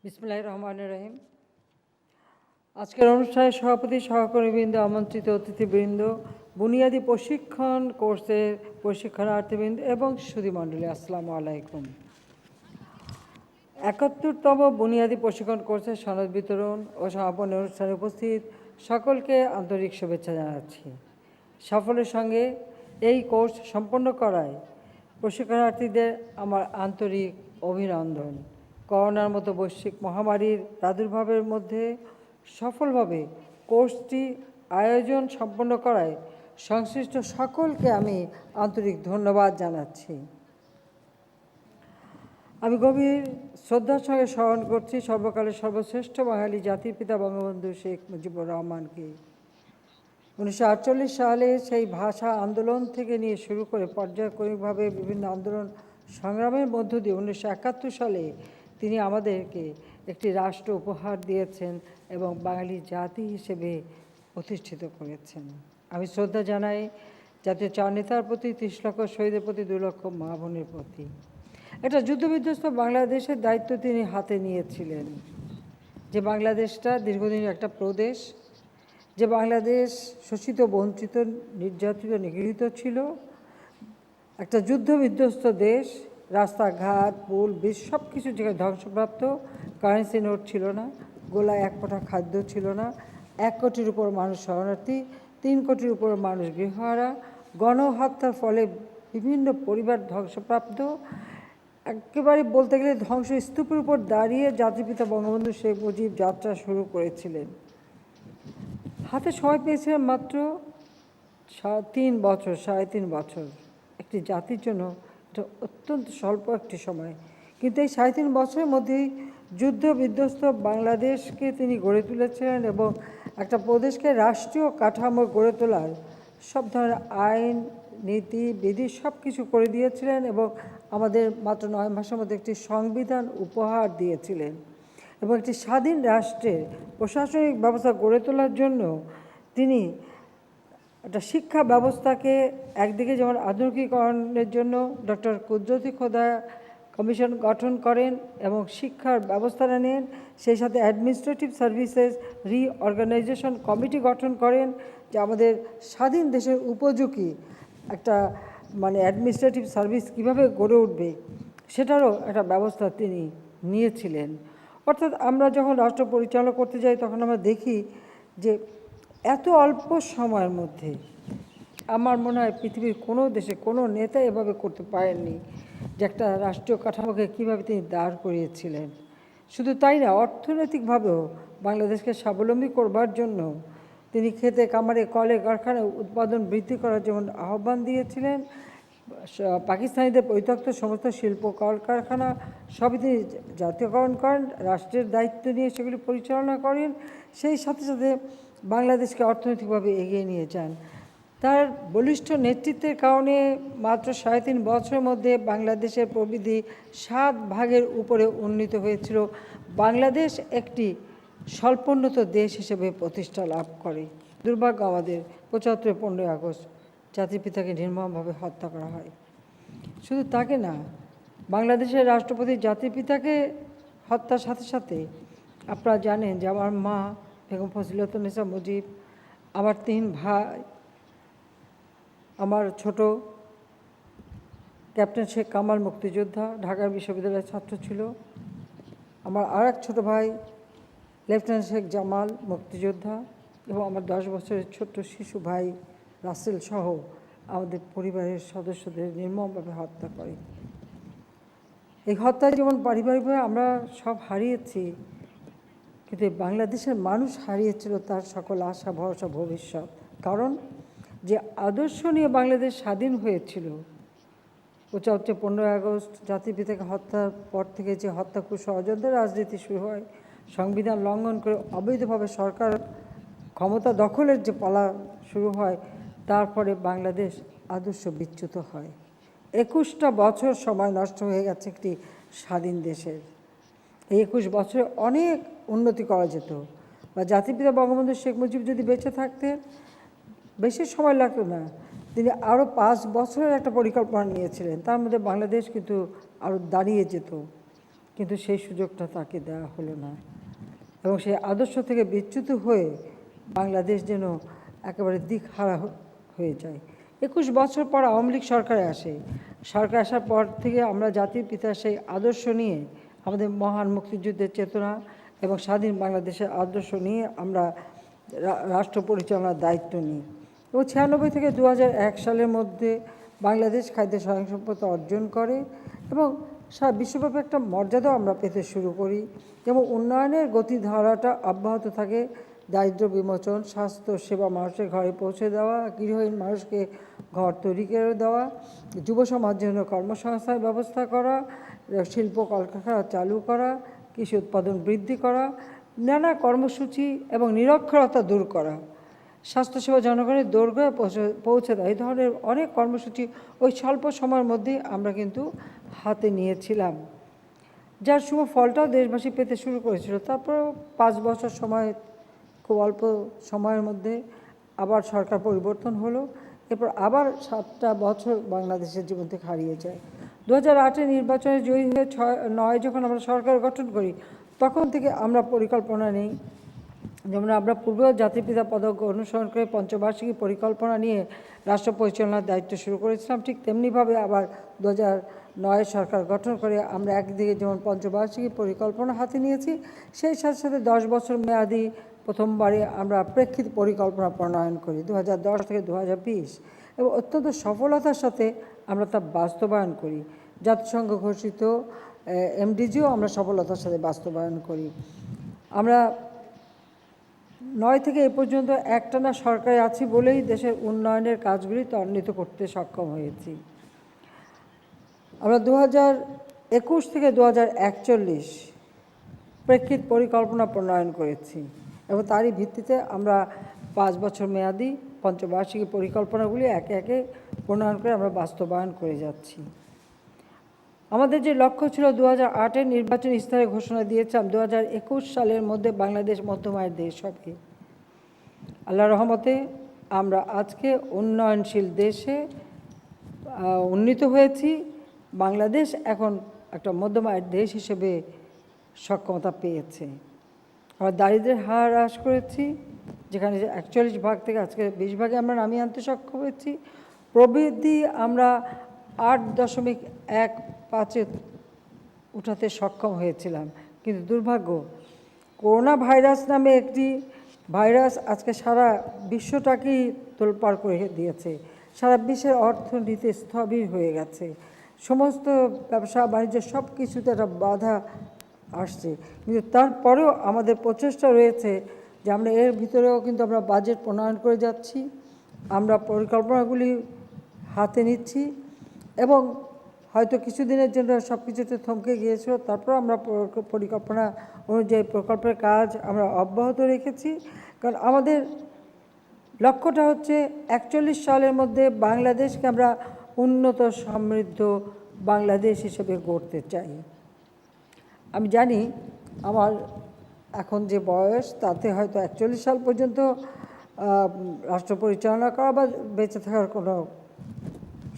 বিসমিল্লাহির রহমানির রহিম। আজকের অনুষ্ঠানে সভাপতি, সহকর্মীবৃন্দ, আমন্ত্রিত অতিথিবৃন্দ, বুনিয়াদী প্রশিক্ষণ কোর্সের প্রশিক্ষণার্থীবৃন্দ এবং সুধীমণ্ডলী, আসসালামু আলাইকুম। ৭১তম বুনিয়াদী প্রশিক্ষণ কোর্সের সনদ বিতরণ ও সমাপনী অনুষ্ঠানে উপস্থিত সকলকে আন্তরিক শুভেচ্ছা জানাচ্ছি। সাফল্যের সঙ্গে এই কোর্স সম্পন্ন করায় প্রশিক্ষণার্থীদের আমার আন্তরিক অভিনন্দন। করোনার মতো বৈশ্বিক মহামারীর প্রাদুর্ভাবের মধ্যে সফলভাবে কোর্সটি আয়োজন সম্পন্ন করায় সংশ্লিষ্ট সকলকে আমি আন্তরিক ধন্যবাদ জানাচ্ছি। আমি গভীর শ্রদ্ধার সঙ্গে স্মরণ করছি সর্বকালের সর্বশ্রেষ্ঠ বাঙালি জাতির পিতা বঙ্গবন্ধু শেখ মুজিবুর রহমানকে। 1948 সালে সেই ভাষা আন্দোলন থেকে নিয়ে শুরু করে পর্যায়ক্রমিকভাবে বিভিন্ন আন্দোলন সংগ্রামের মধ্য দিয়ে 1971 সালে তিনি আমাদেরকে একটি রাষ্ট্র উপহার দিয়েছেন এবং বাঙালি জাতি হিসেবে প্রতিষ্ঠিত করেছেন। আমি শ্রদ্ধা জানাই জাতীয় চার নেতার প্রতি, 30 লক্ষ শহীদের প্রতি, 2 লক্ষ মা বোনের প্রতি। একটা যুদ্ধবিধ্বস্ত বাংলাদেশের দায়িত্ব তিনি হাতে নিয়েছিলেন, যে বাংলাদেশটা দীর্ঘদিন একটা প্রদেশ, যে বাংলাদেশ শোষিত, বঞ্চিত, নির্যাতিত, নিগৃহীত ছিল, একটা যুদ্ধবিধ্বস্ত দেশ। রাস্তাঘাট, পুল, ব্রিজ সব কিছু যেখানে ধ্বংসপ্রাপ্ত, কারেন্সি নোট ছিল না, গোলায় এক ফোঁটা খাদ্য ছিল না, 1 কোটির উপর মানুষ শরণার্থী, 3 কোটির উপর মানুষ গৃহহারা, গণহত্যার ফলে বিভিন্ন পরিবার ধ্বংসপ্রাপ্ত। একেবারে বলতে গেলে ধ্বংসস্তূপের উপর দাঁড়িয়ে জাতিপিতা বঙ্গবন্ধু শেখ মুজিব যাত্রা শুরু করেছিলেন। হাতে সময় পেয়েছিলেন মাত্র 3 বছর, 3.5 বছর। একটি জাতির জন্য এটা অত্যন্ত স্বল্প একটি সময়, কিন্তু এই 3.5 বছরের মধ্যেই যুদ্ধ বিধ্বস্ত বাংলাদেশকে তিনি গড়ে তুলেছিলেন এবং একটা প্রদেশকে রাষ্ট্রীয় কাঠামো গড়ে তোলার সব ধরনের আইন, নীতি, বিধি সব কিছু করে দিয়েছিলেন এবং আমাদের মাত্র 9 মাসের মধ্যে একটি সংবিধান উপহার দিয়েছিলেন। এবং একটি স্বাধীন রাষ্ট্রের প্রশাসনিক ব্যবস্থা গড়ে তোলার জন্য তিনি একটা শিক্ষা ব্যবস্থাকে একদিকে যেমন আধুনিকীকরণের জন্য ডক্টর কুদরতি খোদা কমিশন গঠন করেন এবং শিক্ষার ব্যবস্থাটা নেন, সেই সাথে অ্যাডমিনিস্ট্রেটিভ সার্ভিসেস রিঅর্গানাইজেশন কমিটি গঠন করেন, যে আমাদের স্বাধীন দেশের উপযোগী একটা অ্যাডমিনিস্ট্রেটিভ সার্ভিস কীভাবে গড়ে উঠবে সেটারও একটা ব্যবস্থা তিনি নিয়েছিলেন। অর্থাৎ আমরা যখন রাষ্ট্র পরিচালনা করতে যাই তখন আমরা দেখি যে এত অল্প সময়ের মধ্যে আমার মনে হয় পৃথিবীর কোনো দেশে কোনো নেতা এভাবে করতে পারেননি, যে একটা রাষ্ট্রীয় কাঠামোকে কীভাবে তিনি দাঁড় করিয়েছিলেন। শুধু তাই না, অর্থনৈতিকভাবেও বাংলাদেশকে স্বাবলম্বী করবার জন্য তিনি খেতে খামারে, কলে কারখানায় উৎপাদন বৃদ্ধি করার যেমন আহ্বান দিয়েছিলেন, পাকিস্তানিদের পরিত্যক্ত সমস্ত শিল্প কলকারখানা সবই তিনি জাতীয়করণ করেন, রাষ্ট্রের দায়িত্ব নিয়ে সেগুলি পরিচালনা করেন, সেই সাথে সাথে বাংলাদেশকে অর্থনৈতিকভাবে এগিয়ে নিয়ে যান। তার বলিষ্ঠ নেতৃত্বের কারণে মাত্র 3.5 বছরের মধ্যে বাংলাদেশের প্রবৃদ্ধি 7 ভাগের উপরে উন্নীত হয়েছিল। বাংলাদেশ একটি স্বল্পোন্নত দেশ হিসেবে প্রতিষ্ঠা লাভ করে। দুর্ভাগ্য আমাদের 75 15ই আগস্ট জাতির পিতাকে নির্মমভাবে হত্যা করা হয়। শুধু তাকে না, বাংলাদেশের রাষ্ট্রপতি জাতির পিতাকে হত্যার সাথে সাথে আপনারা জানেন যে আমার মা বেগম ফজিলাতুন্নেসা মুজিব, আমার 3 ভাই, আমার ছোট ক্যাপ্টেন শেখ কামাল মুক্তিযোদ্ধা, ঢাকা বিশ্ববিদ্যালয়ের ছাত্র ছিল, আমার আর এক ছোটো ভাই লেফটেন্যান্ট শেখ জামাল মুক্তিযোদ্ধা, এবং আমার 10 বছরের ছোট্ট শিশু ভাই রাসেল সহ আমাদের পরিবারের সদস্যদের নির্মমভাবে হত্যা করে। এই হত্যায় যেমন পারিবারিকভাবে আমরা সব হারিয়েছি, কিন্তু বাংলাদেশের মানুষ হারিয়েছিল তার সকল আশা, ভরসা, ভবিষ্যৎ। কারণ যে আদর্শ নিয়ে বাংলাদেশ স্বাধীন হয়েছিল, 75 15ই আগস্ট জাতির পিতাকে হত্যার পর থেকে যে হত্যা ষড়যন্ত্রের রাজনীতি শুরু হয়, সংবিধান লঙ্ঘন করে অবৈধভাবে সরকার ক্ষমতা দখলের যে পালা শুরু হয়, তারপরে বাংলাদেশ আদর্শ বিচ্যুত হয়। 21টা বছর সময় নষ্ট হয়ে গেছে একটি স্বাধীন দেশের। এই 21 বছরে অনেক উন্নতি করা যেত, বা জাতির পিতা বঙ্গবন্ধু শেখ মুজিব যদি বেঁচে থাকতেন বেশি সময় লাগতো না, তিনি আরও 5 বছরের একটা পরিকল্পনা নিয়েছিলেন, তার মধ্যে বাংলাদেশ কিন্তু আরও দাঁড়িয়ে যেত। কিন্তু সেই সুযোগটা তাকে দেওয়া হলো না এবং সেই আদর্শ থেকে বিচ্যুত হয়ে বাংলাদেশ যেন একেবারে দিকহারা হয়ে যায়। 21 বছর পর আওয়ামী লীগ সরকারে আসে। সরকার আসার পর থেকে আমরা জাতির পিতার সেই আদর্শ নিয়ে, আমাদের মহান মুক্তিযুদ্ধের চেতনা এবং স্বাধীন বাংলাদেশের আদর্শ নিয়ে আমরা রাষ্ট্র পরিচালনার দায়িত্ব নিই এবং 96 থেকে 2001 সালের মধ্যে বাংলাদেশ খাদ্য স্বয়ংসম্পূর্ণতা অর্জন করে এবং সারা বিশ্বব্যাপী একটা মর্যাদাও আমরা পেতে শুরু করি এবং উন্নয়নের গতিধারাটা অব্যাহত থাকে। দারিদ্র্য বিমোচন, স্বাস্থ্য সেবা মানুষের ঘরে পৌঁছে দেওয়া, গৃহহীন মানুষকে ঘর তৈরি করে দেওয়া, যুব সমাজের জন্য কর্মসংস্থানের ব্যবস্থা করা, শিল্প কলকারখানা চালু করা, কৃষি উৎপাদন বৃদ্ধি করা, নানা কর্মসূচি এবং নিরক্ষরতা দূর করা, স্বাস্থ্যসেবা জনগণের দৈর্ঘ্যে পৌঁছে দেয়, এই ধরনের অনেক কর্মসূচি ওই স্বল্প সময়ের মধ্যেই আমরা কিন্তু হাতে নিয়েছিলাম, যার শুভ ফলটাও দেশবাসী পেতে শুরু করেছিল। তারপরেও 5 বছর সময়, খুব অল্প সময়ের মধ্যে আবার সরকার পরিবর্তন হলো। এরপর আবার 7টা বছর বাংলাদেশের জীবন থেকে হারিয়ে যায়। 2008-এ নির্বাচনে জয়ী হয়ে 9 যখন আমরা সরকার গঠন করি, তখন থেকে আমরা পরিকল্পনা নেই। যেমন আমরা পূর্বেও জাতির পিতা পদক অনুসরণ করে পঞ্চবার্ষিকী পরিকল্পনা নিয়ে রাষ্ট্র পরিচালনার দায়িত্ব শুরু করেছিলাম, ঠিক তেমনিভাবে আবার 2009 সরকার গঠন করে আমরা একদিকে যেমন পঞ্চবার্ষিকী পরিকল্পনা হাতে নিয়েছি, সেই সাথে সাথে 10 বছর মেয়াদি প্রথমবারে আমরা প্রেক্ষিত পরিকল্পনা প্রণয়ন করি 2010 থেকে 2020 এবং অত্যন্ত সফলতার সাথে আমরা তা বাস্তবায়ন করি। জাতিসংঘ ঘোষিত এমডিজিও আমরা সফলতার সাথে বাস্তবায়ন করি। আমরা 9 থেকে এ পর্যন্ত একটানা সরকারে আছি বলেই দেশের উন্নয়নের কাজগুলি ত্বরান্বিত করতে সক্ষম হয়েছি। আমরা 2021 থেকে 2041 প্রেক্ষিত পরিকল্পনা প্রণয়ন করেছি এবং তারই ভিত্তিতে আমরা 5 বছর মেয়াদি পঞ্চবার্ষিকী পরিকল্পনাগুলি একে একে প্রণয়ন করে আমরা বাস্তবায়ন করে যাচ্ছি। আমাদের যে লক্ষ্য ছিল 2008-এর নির্বাচন ইস্তাহারে ঘোষণা দিয়েছিলাম 2021 সালের মধ্যে বাংলাদেশ মধ্যম আয়ের দেশ হবে। আল্লাহর রহমতে আমরা আজকে উন্নয়নশীল দেশে উন্নীত হয়েছি। বাংলাদেশ এখন একটা মধ্যম আয়ের দেশ হিসেবে সক্ষমতা পেয়েছে। আমরা দারিদ্র্যের হার হ্রাস করেছি, যেখানে 41 ভাগ থেকে আজকে 20 ভাগে আমরা নামিয়ে আনতে সক্ষম হয়েছি। প্রবৃদ্ধি আমরা 8.15-এ উঠাতে সক্ষম হয়েছিলাম, কিন্তু দুর্ভাগ্য করোনা ভাইরাস নামে একটি ভাইরাস আজকে সারা বিশ্বটাকেই তোলপাড় করে দিয়েছে। সারা বিশ্বের অর্থনীতি স্থবির হয়ে গেছে, সমস্ত ব্যবসা বাণিজ্য সব কিছুতে একটা বাধা আসছে, কিন্তু তারপরেও আমাদের প্রচেষ্টা রয়েছে যে আমরা এর ভিতরেও কিন্তু আমরা বাজেট প্রণয়ন করে যাচ্ছি, আমরা পরিকল্পনাগুলি হাতে নিচ্ছি এবং হয়তো কিছুদিনের জন্য সব কিছুতে থমকে গিয়েছিল, তারপর আমরা পরিকল্পনা অনুযায়ী প্রকল্পের কাজ আমরা অব্যাহত রেখেছি। কারণ আমাদের লক্ষ্যটা হচ্ছে 41 সালের মধ্যে বাংলাদেশকে আমরা উন্নত সমৃদ্ধ বাংলাদেশ হিসেবে গড়তে চাই। আমি জানি আমার এখন যে বয়স, তাতে হয়তো 41 সাল পর্যন্ত রাষ্ট্র পরিচালনা করা বা বেঁচে থাকার কোনো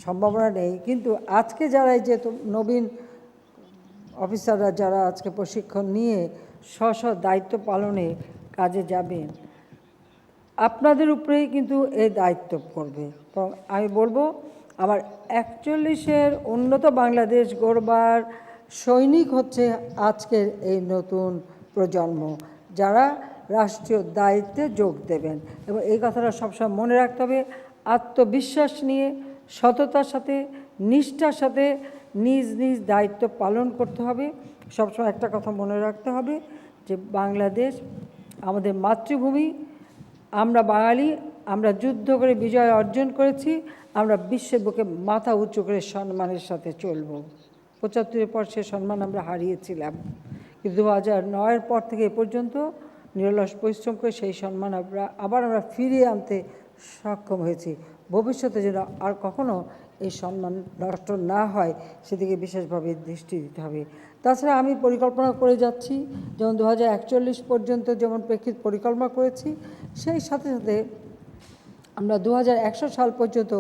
সম্ভাবনা নেই, কিন্তু আজকে যারা এই যে নবীন অফিসাররা যারা আজকে প্রশিক্ষণ নিয়ে স্ব দায়িত্ব পালনে কাজে যাবেন, আপনাদের উপরেই কিন্তু এই দায়িত্ব করবে। আমি বলবো আমার 41-এর উন্নত বাংলাদেশ গড়বার সৈনিক হচ্ছে আজকের এই নতুন প্রজন্ম, যারা রাষ্ট্রীয় দায়িত্বে যোগ দেবেন এবং এই কথাটা সবসময় মনে রাখতে হবে। আত্মবিশ্বাস নিয়ে, সততার সাথে, নিষ্ঠার সাথে নিজ নিজ দায়িত্ব পালন করতে হবে। সবসময় একটা কথা মনে রাখতে হবে যে বাংলাদেশ আমাদের মাতৃভূমি, আমরা বাঙালি, আমরা যুদ্ধ করে বিজয় অর্জন করেছি, আমরা বিশ্বের বুকে মাথা উঁচু করে সম্মানের সাথে চলব। 75-এর পর সে সম্মান আমরা হারিয়েছিলাম, কিন্তু 2009-এর পর থেকে এ পর্যন্ত নিরলস পরিশ্রম করে সেই সম্মান আবার আমরা ফিরিয়ে আনতে সক্ষম হয়েছি। ভবিষ্যতে যেন আর কখনো এই সম্মান নষ্ট না হয় সেদিকে বিশেষভাবে দৃষ্টি দিতে হবে। তাছাড়া আমি পরিকল্পনা করে যাচ্ছি, যেমন 2041 পর্যন্ত যেমন প্রেক্ষিত পরিকল্পনা করেছি, সেই সাথে সাথে আমরা 2100 সাল পর্যন্ত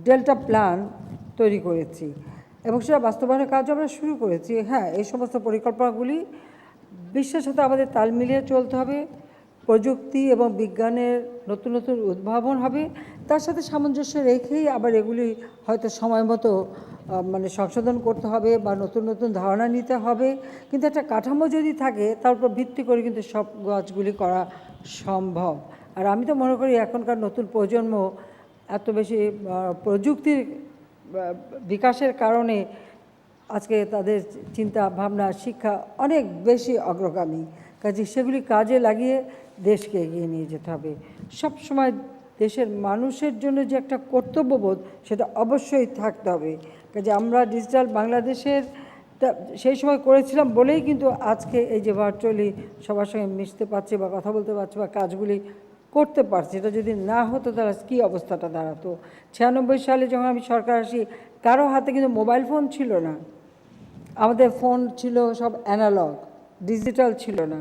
ডেল্টা প্ল্যান তৈরি করেছি। এবং সেটা বাস্তবায়নের কাজ আমরা শুরু করেছি। হ্যাঁ, এই সমস্ত পরিকল্পনাগুলি বিশ্বের সাথে আমাদের তাল মিলিয়ে চলতে হবে। প্রযুক্তি এবং বিজ্ঞানের নতুন নতুন উদ্ভাবন হবে, তার সাথে সামঞ্জস্য রেখেই আবার এগুলি হয়তো সময় মতো মানে সংশোধন করতে হবে বা নতুন নতুন ধারণা নিতে হবে। কিন্তু একটা কাঠামো যদি থাকে তার উপর ভিত্তি করে কিন্তু সব কাজগুলি করা সম্ভব। আর আমি তো মনে করি এখনকার নতুন প্রজন্ম এত বেশি প্রযুক্তির বিকাশের কারণে আজকে তাদের চিন্তা ভাবনা শিক্ষা অনেক বেশি অগ্রগামী। কাজে সেগুলি কাজে লাগিয়ে দেশকে এগিয়ে নিয়ে যেতে হবে। সব সময় দেশের মানুষের জন্য যে একটা কর্তব্যবোধ সেটা অবশ্যই থাকতে হবে। কাজে আমরা ডিজিটাল বাংলাদেশের সেই সময় করেছিলাম বলেই কিন্তু আজকে এই যে ভার্চুয়ালি সবার সঙ্গে মিশতে পারছি বা কথা বলতে পারছি বা কাজগুলি করতে পারছি। এটা যদি না হতো তাহলে কী অবস্থাটা দাঁড়াতো। 96 সালে যখন আমি সরকার আসি কারো হাতে কিন্তু মোবাইল ফোন ছিল না, আমাদের ফোন ছিল সব অ্যানালগ, ডিজিটাল ছিল না।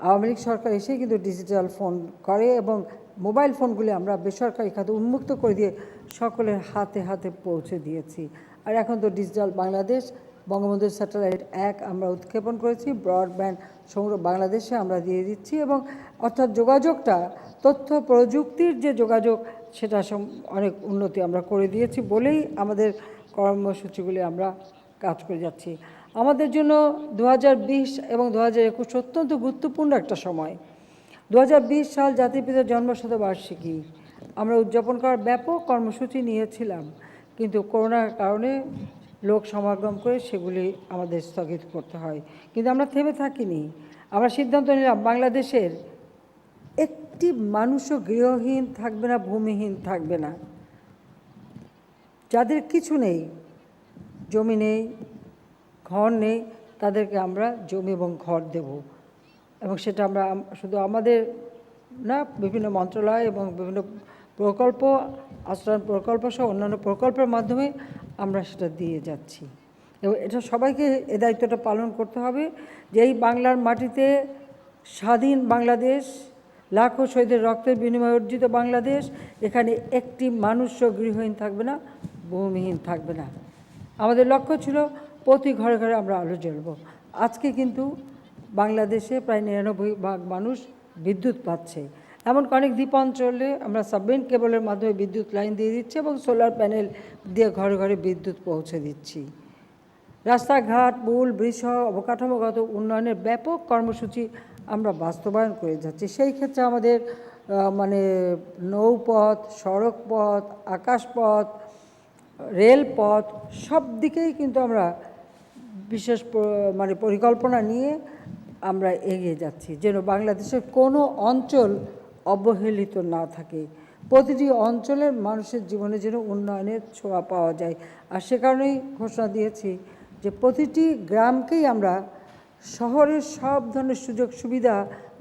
আওয়ামী লীগ সরকার এসেই কিন্তু ডিজিটাল ফোন করে এবং মোবাইল ফোনগুলি আমরা বেসরকারি খাতে উন্মুক্ত করে দিয়ে সকলের হাতে হাতে পৌঁছে দিয়েছি। আর এখন তো ডিজিটাল বাংলাদেশ, বঙ্গবন্ধু স্যাটেলাইট 1 আমরা উৎক্ষেপণ করেছি, ব্রডব্যান্ড সমগ্র বাংলাদেশে আমরা দিয়ে দিচ্ছি। এবং অর্থাৎ যোগাযোগটা, তথ্য প্রযুক্তির যে যোগাযোগ সেটা অনেক উন্নতি আমরা করে দিয়েছি বলেই আমাদের কর্মসূচিগুলি আমরা কাজ করে যাচ্ছি। আমাদের জন্য 2020 এবং 2021 অত্যন্ত গুরুত্বপূর্ণ একটা সময়। 2020 সাল জাতির পিতার জন্মশতবার্ষিকী আমরা উদযাপন করার ব্যাপক কর্মসূচি নিয়েছিলাম, কিন্তু করোনার কারণে লোক সমাগম করে সেগুলি আমাদের স্থগিত করতে হয়। কিন্তু আমরা থেমে থাকিনি। আমরা সিদ্ধান্ত নিলাম বাংলাদেশের একটি মানুষও গৃহহীন থাকবে না, ভূমিহীন থাকবে না। যাদের কিছু নেই, জমি নেই, ঘর নেই, তাদেরকে আমরা জমি এবং ঘর দেব। এবং সেটা আমরা শুধু আমাদের না, বিভিন্ন মন্ত্রণালয় এবং বিভিন্ন প্রকল্প, আশ্রয়ণ প্রকল্প সহ অন্যান্য প্রকল্পের মাধ্যমে আমরা সেটা দিয়ে যাচ্ছি। এবং এটা সবাইকে এ দায়িত্বটা পালন করতে হবে যে এই বাংলার মাটিতে স্বাধীন বাংলাদেশ, লাখো শহীদের রক্তের বিনিময়ে অর্জিত বাংলাদেশ, এখানে একটি মানুষও গৃহহীন থাকবে না, ভূমিহীন থাকবে না। আমাদের লক্ষ্য ছিল প্রতি ঘরে ঘরে আমরা আলো জ্বলব। আজকে কিন্তু বাংলাদেশে প্রায় 99% মানুষ বিদ্যুৎ পাচ্ছে। এমন অনেক দ্বীপ অঞ্চলে আমরা সাবমেরিন কেবলের মাধ্যমে বিদ্যুৎ লাইন দিয়ে দিচ্ছি এবং সোলার প্যানেল দিয়ে ঘরে ঘরে বিদ্যুৎ পৌঁছে দিচ্ছি। রাস্তাঘাট, পুল, ব্রিজ সহ অবকাঠামোগত উন্নয়নের ব্যাপক কর্মসূচি আমরা বাস্তবায়ন করে যাচ্ছি। সেই ক্ষেত্রে আমাদের মানে নৌপথ, সড়কপথ, আকাশপথ, রেলপথ সব দিকেই কিন্তু আমরা বিশেষ মানে পরিকল্পনা নিয়ে আমরা এগিয়ে যাচ্ছি, যেন বাংলাদেশের কোনো অঞ্চল অবহেলিত না থাকে। প্রতিটি অঞ্চলের মানুষের জীবনে যেন উন্নয়নের ছোঁয়া পাওয়া যায়। আর সে কারণেই ঘোষণা দিয়েছি যে প্রতিটি গ্রামকেই আমরা শহরের সব ধরনের সুযোগ সুবিধা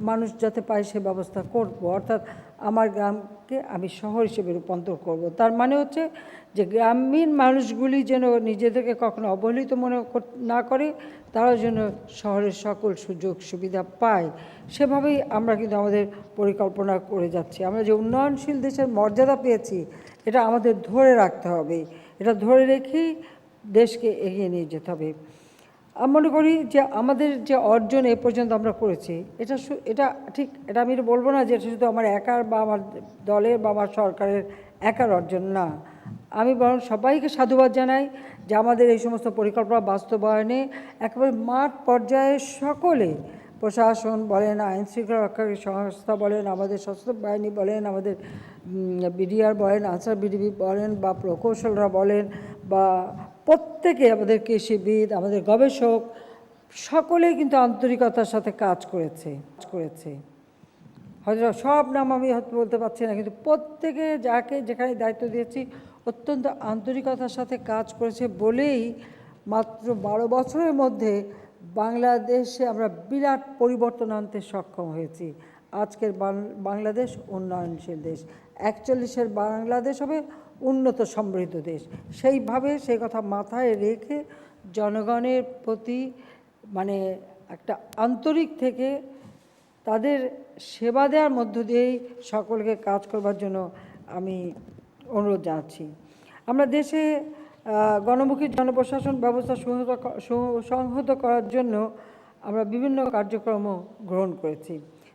মানুষ যাতে পায় সে ব্যবস্থা করব। অর্থাৎ আমার গ্রামকে আমি শহর হিসেবে রূপান্তর করব। তার মানে হচ্ছে যে গ্রামীণ মানুষগুলি যেন নিজেদেরকে কখনো অবহেলিত মনে না করে, তারাও যেন শহরের সকল সুযোগ সুবিধা পায়। সেভাবেই আমরা কিন্তু আমাদের পরিকল্পনা করে যাচ্ছি। আমরা যে উন্নয়নশীল দেশের মর্যাদা পেয়েছি এটা আমাদের ধরে রাখতে হবে। এটা ধরে রেখেই দেশকে এগিয়ে নিয়ে যেতে হবে। আমি মনে করি যে আমাদের যে অর্জন এ পর্যন্ত আমরা করেছি এটা ঠিক, এটা আমি বলবো না যে এটা শুধু আমার একার বা আমার দলের বা আমার সরকারের একার অর্জন না। আমি বরং সবাইকে সাধুবাদ জানাই যে আমাদের এই সমস্ত পরিকল্পনা বাস্তবায়নে একেবারে মাঠ পর্যায়ে সকলে, প্রশাসন বলেন, আইন শৃঙ্খলা রক্ষাকারী সংস্থা বলেন, আমাদের সশস্ত্র বাহিনী বলেন, আমাদের বিডিআর বলেন, আনসার বিডিবি বলেন, বা প্রকৌশলরা বলেন, বা প্রত্যেকে, আমাদের কৃষিবিদ, আমাদের গবেষক, সকলেই কিন্তু আন্তরিকতার সাথে কাজ করেছে। হয়তো সব নাম আমি হয়তো বলতে পারছি না, কিন্তু প্রত্যেকে যাকে যেখানে দায়িত্ব দিয়েছি অত্যন্ত আন্তরিকতার সাথে কাজ করেছে বলেই মাত্র 12 বছরের মধ্যে বাংলাদেশে আমরা বিরাট পরিবর্তন আনতে সক্ষম হয়েছি। আজকের বাংলাদেশ উন্নয়নশীল দেশ, 41-এর বাংলাদেশ হবে উন্নত সমৃদ্ধ দেশ। সেইভাবে সেই কথা মাথায় রেখে জনগণের প্রতি মানে একটা আন্তরিক থেকে তাদের সেবা দেওয়ার মধ্য দিয়েই সকলকে কাজ করবার জন্য আমি অনুরোধ জানাচ্ছি। আমরা দেশে গণমুখী জনপ্রশাসন ব্যবস্থা সংহত করার জন্য আমরা বিভিন্ন কার্যক্রম গ্রহণ করেছি।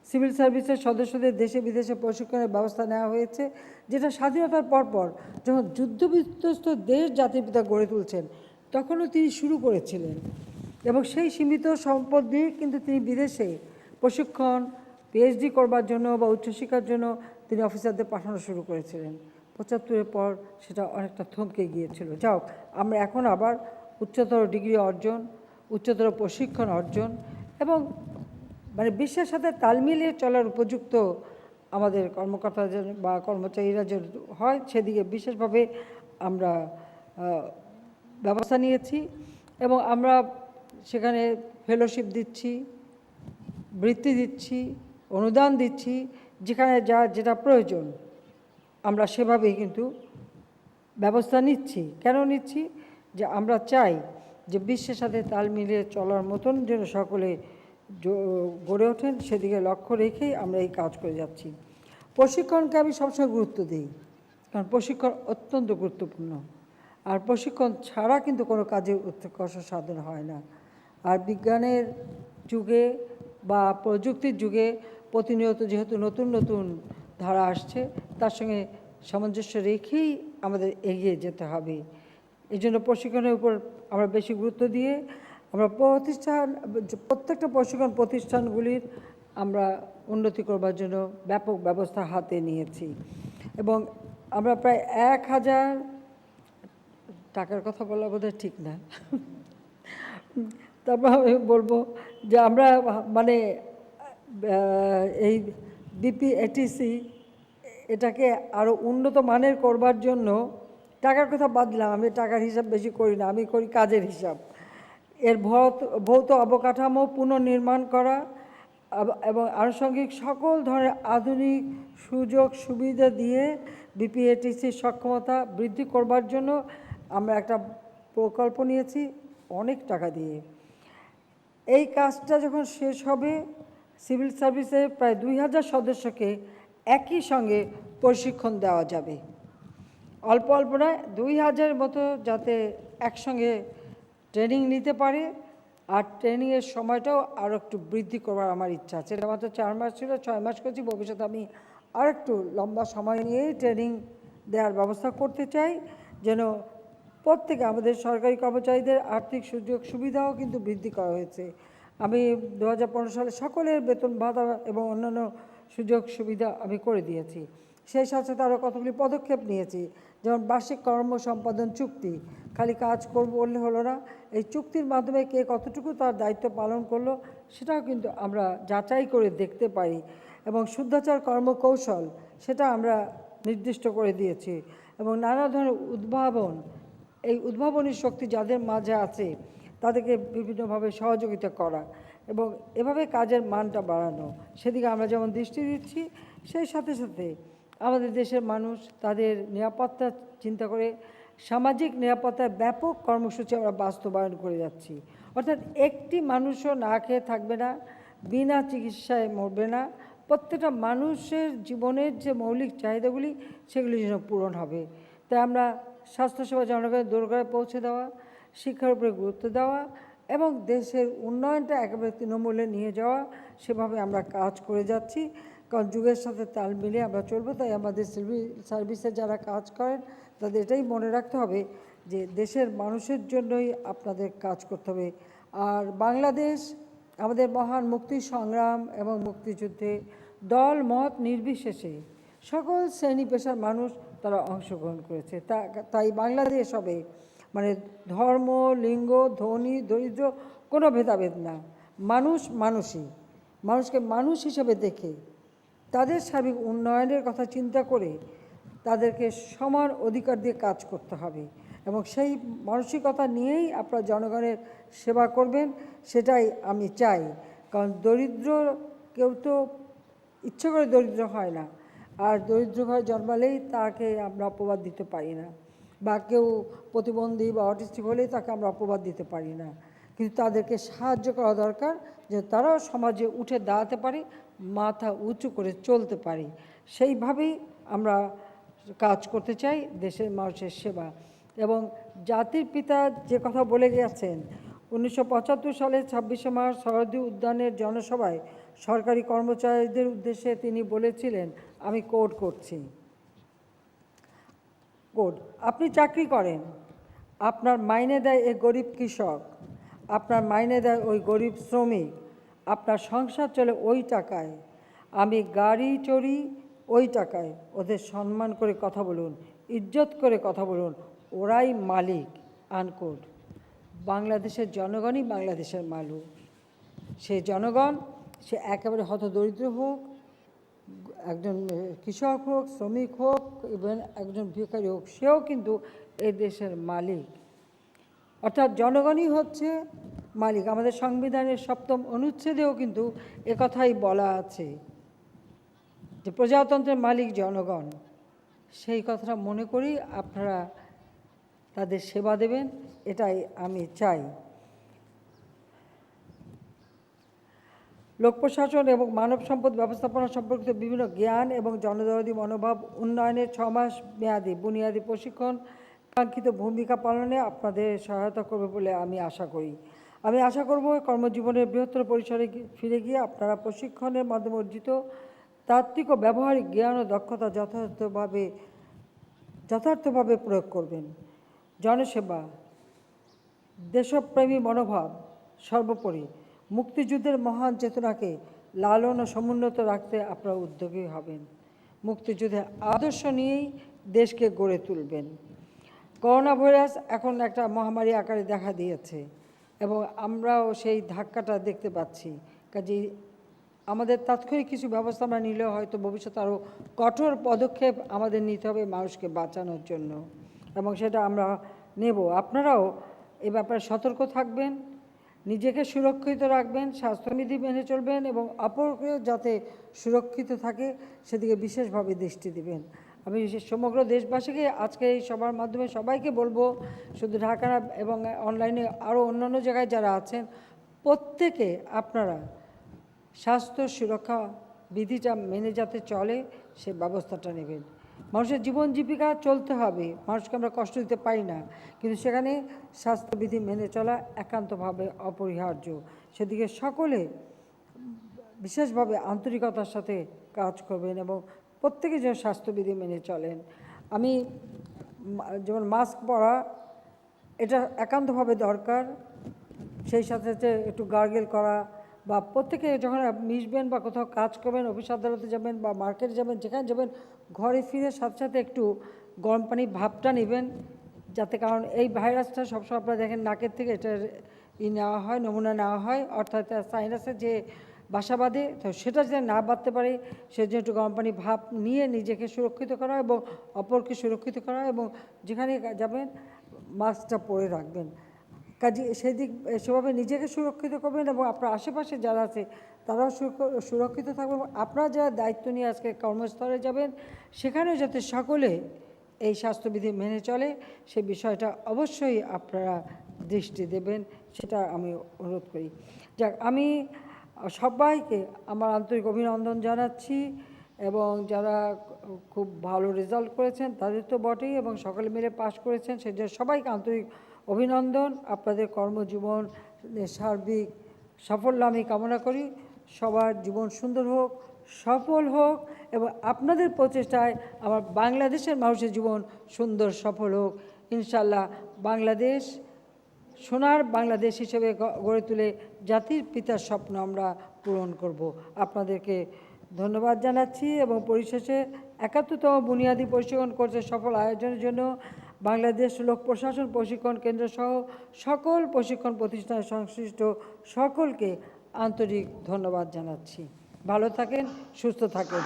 সিভিল সার্ভিসের সদস্যদের দেশে বিদেশে প্রশিক্ষণের ব্যবস্থা নেওয়া হয়েছে, যেটা স্বাধীনতার পরপর যখন যুদ্ধবিধ্বস্ত দেশ জাতির পিতা গড়ে তুলছেন তখনও তিনি শুরু করেছিলেন, এবং সেই সীমিত সম্পদ দিয়ে কিন্তু তিনি বিদেশে প্রশিক্ষণ, পিএইচডি করবার জন্য বা উচ্চশিক্ষার জন্য তিনি অফিসারদের পাঠানো শুরু করেছিলেন। ৭৫-এর পর সেটা অনেকটা থমকে গিয়েছিল। যাও, আমরা এখন আবার উচ্চতর ডিগ্রি অর্জন, উচ্চতর প্রশিক্ষণ অর্জন এবং মানে বিশ্বের সাথে তাল মিলিয়ে চলার উপযুক্ত আমাদের কর্মকর্তা বা কর্মচারীরা যে হয় সেদিকে বিশেষভাবে আমরা ব্যবস্থা নিয়েছি, এবং আমরা সেখানে ফেলোশিপ দিচ্ছি, বৃত্তি দিচ্ছি, অনুদান দিচ্ছি, যেখানে যেটা প্রয়োজন আমরা সেভাবেই কিন্তু ব্যবস্থা নিচ্ছি। কেন নিচ্ছি? যে আমরা চাই যে বিশ্বের সাথে তাল মিলিয়ে চলার মতন যেন সকলে গড়ে ওঠেন, সেদিকে লক্ষ্য রেখেই আমরা এই কাজ করে যাচ্ছি। প্রশিক্ষণকে আমি সবসময় গুরুত্ব দিই, কারণ প্রশিক্ষণ অত্যন্ত গুরুত্বপূর্ণ, আর প্রশিক্ষণ ছাড়া কিন্তু কোনো কাজের উৎকর্ষ সাধন হয় না। আর বিজ্ঞানের যুগে বা প্রযুক্তির যুগে প্রতিনিয়ত যেহেতু নতুন নতুন ধারা আসছে, তার সঙ্গে সামঞ্জস্য রেখেই আমাদের এগিয়ে যেতে হবে। এই জন্য প্রশিক্ষণের উপর আমরা বেশি গুরুত্ব দিয়ে আমরা প্রত্যেকটা প্রশিক্ষণ প্রতিষ্ঠানগুলির আমরা উন্নতি করবার জন্য ব্যাপক ব্যবস্থা হাতে নিয়েছি, এবং আমরা প্রায় 1000 টাকার কথা বলা বোধহয় ঠিক না, তারপর আমি বলবো যে আমরা মানে এই বিপিএটিসি এটাকে আরও উন্নত মানের করবার জন্য টাকার কথা বাদ দিলাম, আমি টাকার হিসাব বেশি করি না, আমি করি কাজের হিসাব। এর ভৌত অবকাঠামো পুনর্নির্মাণ করা এবং আনুষঙ্গিক সকল ধরনের আধুনিক সুযোগ সুবিধা দিয়ে বিপিএটিসির সক্ষমতা বৃদ্ধি করবার জন্য আমরা একটা প্রকল্প নিয়েছি অনেক টাকা দিয়ে। এই কাজটা যখন শেষ হবে, সিভিল সার্ভিসের প্রায় 2000 সদস্যকে একই সঙ্গে প্রশিক্ষণ দেওয়া যাবে। অল্প অল্প নয়, 2000 মতো যাতে একসঙ্গে ট্রেনিং নিতে পারে, আর ট্রেনিংয়ের সময়টাও আরও একটু বৃদ্ধি করবার আমার ইচ্ছা আছে। এটা মাত্র 4 মাস ছিল, 6 মাস করছি, ভবিষ্যতে আমি আর একটু লম্বা সময় নিয়েই ট্রেনিং দেওয়ার ব্যবস্থা করতে চাই, যেন প্রত্যেকে আমাদের সরকারি কর্মচারীদের আর্থিক সুযোগ সুবিধাও কিন্তু বৃদ্ধি করা হয়েছে। আমি 2015 সালে সকলের বেতন ভাতা এবং অন্যান্য সুযোগ সুবিধা আমি করে দিয়েছি। সেই সাথে সাথে আরও কতগুলি পদক্ষেপ নিয়েছি, যেমন বার্ষিক কর্ম সম্পাদন চুক্তি। খালি কাজ করব বললে হলো না, এই চুক্তির মাধ্যমে কে কতটুকু তার দায়িত্ব পালন করলো সেটাও কিন্তু আমরা যাচাই করে দেখতে পারি, এবং শুদ্ধাচার কর্মকৌশল সেটা আমরা নির্দিষ্ট করে দিয়েছি, এবং নানা ধরনের এই উদ্ভাবনী শক্তি যাদের মাঝে আছে তাদেরকে বিভিন্নভাবে সহযোগিতা করা এবং এভাবে কাজের মানটা বাড়ানো, সেদিকে আমরা যেমন দৃষ্টি দিচ্ছি, সেই সাথে সাথে আমাদের দেশের মানুষ তাদের নিরাপত্তা চিন্তা করে সামাজিক নিরাপত্তার ব্যাপক কর্মসূচি আমরা বাস্তবায়ন করে যাচ্ছি। অর্থাৎ একটি মানুষও না খেয়ে থাকবে না, বিনা চিকিৎসায় মরবে না, প্রত্যেকটা মানুষের জীবনের যে মৌলিক চাহিদাগুলি সেগুলি যেন পূরণ হবে। তাই আমরা স্বাস্থ্যসেবা জনগণের দোরগোড়ায় পৌঁছে দেওয়া, শিক্ষার উপরে গুরুত্ব দেওয়া এবং দেশের উন্নয়নটা একেবারে তৃণমূলে নিয়ে যাওয়া, সেভাবে আমরা কাজ করে যাচ্ছি। কারণ যুগের সাথে তাল মিলিয়ে আমরা চলবো। তাই আমাদের সিভিল সার্ভিসে যারা কাজ করেন তাদের এটাই মনে রাখতে হবে যে দেশের মানুষের জন্যই আপনাদের কাজ করতে হবে। আর বাংলাদেশ আমাদের মহান মুক্তি সংগ্রাম এবং মুক্তিযুদ্ধে দল মত নির্বিশেষে সকল শ্রেণী পেশার মানুষ তারা অংশগ্রহণ করেছে। তাই বাংলাদেশ হবে মানে ধর্ম, লিঙ্গ, ধনী, দরিদ্র কোনো ভেদাভেদ না, মানুষ মানুষই, মানুষকে মানুষ হিসেবে দেখে তাদের সার্বিক উন্নয়নের কথা চিন্তা করে তাদেরকে সমান অধিকার দিয়ে কাজ করতে হবে, এবং সেই মানসিকতা নিয়েই আপনারা জনগণের সেবা করবেন, সেটাই আমি চাই। কারণ দরিদ্র কেউ তো ইচ্ছে করে দরিদ্র হয় না, আর দরিদ্র ঘরে জন্মালেই তাকে আমরা অপবাদ দিতে পারি না, বা কেউ প্রতিবন্ধী বা অটিস্টিক হলেই তাকে আমরা অপবাদ দিতে পারি না। কিন্তু তাদেরকে সাহায্য করা দরকার, যে তারাও সমাজে উঠে দাঁড়াতে পারে, মাথা উঁচু করে চলতে পারে। সেইভাবেই আমরা কাজ করতে চাই, দেশের মানুষের সেবা। এবং জাতির পিতা যে কথা বলে গেছেন 1975 সালে 26শে মার্চ সরহদী উদ্যানের জনসভায় সরকারি কর্মচারীদের উদ্দেশ্যে তিনি বলেছিলেন, আমি কোট করছি, কোট, আপনি চাকরি করেন, আপনার মাইনে দেয় এই গরিব কৃষক, আপনার মাইনে দেয় ওই গরিব শ্রমিক, আপনার সংসার চলে ওই টাকায়, আমি গাড়ি চড়ি ওই টাকায়, ওদের সম্মান করে কথা বলুন, ইজ্জত করে কথা বলুন, ওরাই মালিক, আনকোট। বাংলাদেশের জনগণই বাংলাদেশের মালিক। সে জনগণ, সে একেবারে হতদরিদ্র হোক, একজন কৃষক হোক, শ্রমিক হোক, ইভেন একজন ভিখারি হোক, সেও কিন্তু এই দেশের মালিক। অর্থাৎ জনগণই হচ্ছে মালিক। আমাদের সংবিধানের 7ম অনুচ্ছেদেও কিন্তু একথাই বলা আছে যে প্রজাতন্ত্রের মালিক জনগণ। সেই কথাটা মনে করি আপনারা তাদের সেবা দেবেন, এটাই আমি চাই। লোক প্রশাসন এবং মানব সম্পদ ব্যবস্থাপনা সম্পর্কিত বিভিন্ন জ্ঞান এবং জনদরদী মনোভাব উন্নয়নের 6 মাস মেয়াদী বুনিয়াদী প্রশিক্ষণ কাঙ্ক্ষিত ভূমিকা পালনে আপনাদের সহায়তা করবে বলে আমি আশা করি। আমি আশা করব কর্মজীবনের বৃহত্তর পরিসরে ফিরে গিয়ে আপনারা প্রশিক্ষণের মাধ্যমে অর্জিত তাত্ত্বিক ও ব্যবহারিক জ্ঞান ও দক্ষতা যথার্থভাবে প্রয়োগ করবেন। জনসেবা, দেশপ্রেমী মনোভাব সর্বোপরি মুক্তিযুদ্ধের মহান চেতনাকে লালন ও সমুন্নত রাখতে আপনারা উদ্যোগী হবেন। মুক্তিযুদ্ধের আদর্শ নিয়েই দেশকে গড়ে তুলবেন। করোনা ভাইরাস এখন একটা মহামারী আকারে দেখা দিয়েছে এবং আমরাও সেই ধাক্কাটা দেখতে পাচ্ছি। কাজেই আমাদের তাৎক্ষণিক কিছু ব্যবস্থা আমরা নিলেও হয়তো ভবিষ্যতে আরও কঠোর পদক্ষেপ আমাদের নিতে হবে মানুষকে বাঁচানোর জন্য, এবং সেটা আমরা নেব। আপনারাও এ ব্যাপারে সতর্ক থাকবেন, নিজেকে সুরক্ষিত রাখবেন, স্বাস্থ্যবিধি মেনে চলবেন এবং অপরকেও যাতে সুরক্ষিত থাকে সেদিকে বিশেষভাবে দৃষ্টি দিবেন। আমি সমগ্র দেশবাসীকে আজকে এই সবার মাধ্যমে সবাইকে বলবো, শুধু ঢাকা এবং অনলাইনে আরও অন্যান্য জায়গায় যারা আছেন, প্রত্যেকে আপনারা স্বাস্থ্য সুরক্ষা বিধিটা মেনে যাতে চলে সে ব্যবস্থাটা নেবেন। মানুষের জীবন জীবিকা চলতে হবে, মানুষকে আমরা কষ্ট দিতে পারি না, কিন্তু সেখানে স্বাস্থ্যবিধি মেনে চলা একান্তভাবে অপরিহার্য। সেদিকে সকলে বিশেষভাবে আন্তরিকতার সাথে কাজ করবেন এবং প্রত্যেকে যেন স্বাস্থ্যবিধি মেনে চলেন। আমি যেমন মাস্ক পরা এটা একান্তভাবে দরকার, সেই সাথে সাথে একটু গার্গেল করা, বা প্রত্যেকে যখন মিশবেন বা কোথাও কাজ করবেন, অফিস আদালতে যাবেন বা মার্কেটে যাবেন, যেখানে যাবেন ঘরে ফিরে সাথে সাথে একটু গরম পানির ভাপটা নেবেন, যাতে, কারণ এই ভাইরাসটা সবসময় আপনারা দেখেন নাকের থেকে এটার নেওয়া হয়, নমুনা নেওয়া হয়, অর্থাৎ সাইনাসের যে বাসা বাঁধে, তো সেটা যেন না বাঁধতে পারে সেজন্য একটু গরম পানি ভাপ নিয়ে নিজেকে সুরক্ষিত করা এবং অপরকে সুরক্ষিত করা, এবং যেখানে যাবেন মাস্কটা পরে রাখবেন। কাজে সেভাবে নিজেকে সুরক্ষিত করবেন এবং আপনার আশেপাশে যারা আছে তারাও সুরক্ষিত থাকবেন। আপনারা যারা দায়িত্ব নিয়ে আজকে কর্মস্থলে যাবেন সেখানেও যাতে সকলে এই স্বাস্থ্যবিধি মেনে চলে সে বিষয়টা অবশ্যই আপনারা দৃষ্টি দেবেন, সেটা আমি অনুরোধ করি। যাক, আমি সবাইকে আমার আন্তরিক অভিনন্দন জানাচ্ছি এবং যারা খুব ভালো রেজাল্ট করেছেন তাদের তো বটেই, এবং সকলে মিলে পাশ করেছেন সেজন্য সবাইকে আন্তরিক অভিনন্দন। আপনাদের কর্মজীবন সার্বিক সাফল্য আমি কামনা করি। সবার জীবন সুন্দর হোক, সফল হোক, এবং আপনাদের প্রচেষ্টায় আমার বাংলাদেশের মানুষের জীবন সুন্দর সফল হোক। ইনশাল্লাহ বাংলাদেশ সোনার বাংলাদেশ হিসেবে গড়ে তুলে জাতির পিতার স্বপ্ন আমরা পূরণ করব। আপনাদেরকে ধন্যবাদ জানাচ্ছি এবং পরিশেষে 71তম বুনিয়াদী প্রশিক্ষণ কোর্সের সফল আয়োজনের জন্য বাংলাদেশ লোক প্রশাসন প্রশিক্ষণ কেন্দ্র সহ সকল প্রশিক্ষণ প্রতিষ্ঠানের সংশ্লিষ্ট সকলকে আন্তরিক ধন্যবাদ জানাচ্ছি। ভালো থাকেন, সুস্থ থাকেন।